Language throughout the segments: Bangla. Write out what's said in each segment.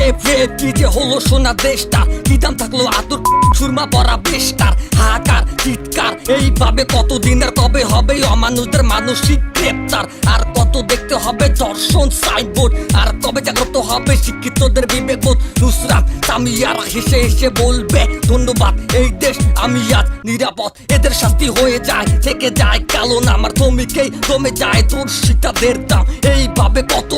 রেপ কি যে হলো সোনা দেশটা, কি দাম থাকলো আতুর সুরমা পরা বেশটার। হাহাকার চিৎকার এইভাবে কতদিন আর কবে হবে অমানুষদের মানসিক গ্রেপ্তার? আর কত দেখতে হবে দর্শন সাইনবোর্ড, আর কবে জাগ্রত হবে শিক্ষিতদের বিবেকবোধ? নুসরাত সামিয়ারা হেসে হেসে বলবে ধন্যবাদ এই দেশ আমি আজ নিরাপদ। এদের শাস্তি হয়ে যায় থেকে যায় কালো নাম, আর থমে যায় ধর্ষিতাদের দাম। এইভাবে কত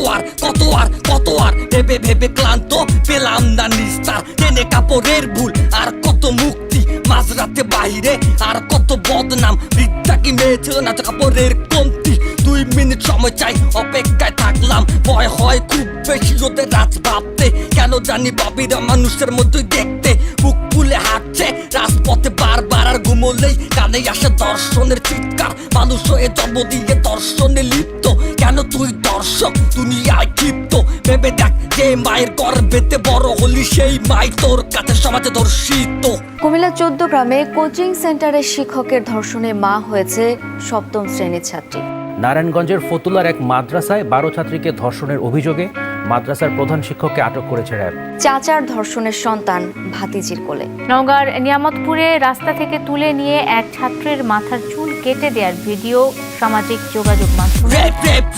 আর ভেবে ভেবে ক্লান্ত পেলাম না নিস্তার। টেনে কাপড়ের ভুল আর কত মুক্তি মাঝরাতে বাইরে, আর কত বদনাম বৃদ্ধা কি মেয়ে ছিল না কাপড়ের কমতি। 2 মিনিট সময় চাই অপেক্ষায় থাকলাম, ভয় হয় খুব বেশি ওদের রাজ ভাবতে। কেন জানি বাবিরা মানুষের মধ্যে দেখতে বুক ফুলে হাঁটছে রাজপথে বারবার, আর ঘুমোলেই কানে আসে দর্শনের চিৎকার। মানুষ হয়ে জন্ম দিয়ে দর্শনে লিপ্ত, কেন তুই দর্শক দুনিয়ায় ক্ষিপ্ত? ভেবে দেখ যে মায়ের গর্ভেতে বড় হলি সেই মাই তোর কাছে সমাজে ধর্ষিত। কুমিল্লা 14 গ্রামে কোচিং সেন্টারের শিক্ষকের ধর্ষণে মা হয়েছে 7ম শ্রেণীর ছাত্রী। নারায়ণগঞ্জের ফতুল্লার এক মাদ্রাসায় 12 ছাত্রীকে ধর্ষণের অভিযোগে মাদ্রাসার প্রধান শিক্ষককে আটক করেছে র্যাব। চাচার ধর্ষণের সন্তান ভাতিজির কোলে। নওগাঁর নিয়ামতপুরে রাস্তা থেকে তুলে নিয়ে এক ছাত্রের মাথার চুল কেটে দেওয়ার ভিডিও সামাজিক যোগাযোগ মাধ্যমে।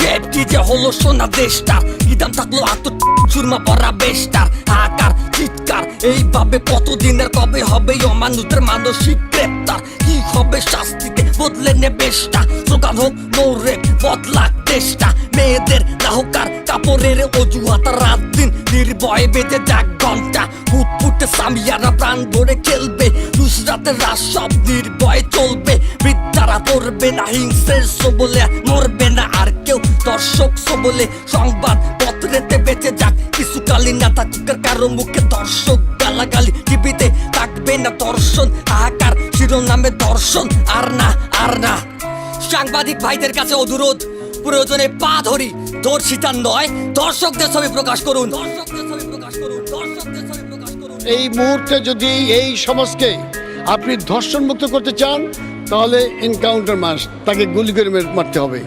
রেপ কি যে হলো সোনা দেশটা, কি দাম থাকলো আতুর সুরমা পরা বেশটার। হাহাকার চিৎকার এইভাবে কতদিন আর কবে হবে অমানুষদের মানসিক গ্রেপ্তার? কি হবে শাস্তিতে বদলে নেবেশটা? স্লোগান হোক নো রেপ বদলাক দেশটা। মেয়েদের নাহকার কাপড়ের অজুহাত রাত দিন নির্ভয়ে বেঁধে যাক ঘন্টা। ফুটফুটে সামিয়ারা প্রাণ ভরে খেলবে, নুসরাতের রাত সব নির্ভয়ে চলবে। বৃদ্ধারা পড়বে না হিংসের সবলে, মরবে না আর কেউ দর্শক সবলে। সংবাদ পত্রেতে বেঁচে যাক কিছুকালীন না থাকুক কারো মুখে দর্শক গালাগালি। টিভিতে থাকবে না দর্শন, হাহাকার শিরোনামে দর্শন আর না। সাংবাদিক ভাইদের কাছে অনুরোধ, প্রয়োজনে পা ধরি ধর্ষিতার নয় দর্শকদের ছবি প্রকাশ করুন। এই মুহূর্তে যদি এই সমাজকে আপনি ধর্ষণ মুক্ত করতে চান তাহলে এনকাউন্টার মাস, তাকে গুলি করে মারতে হবে।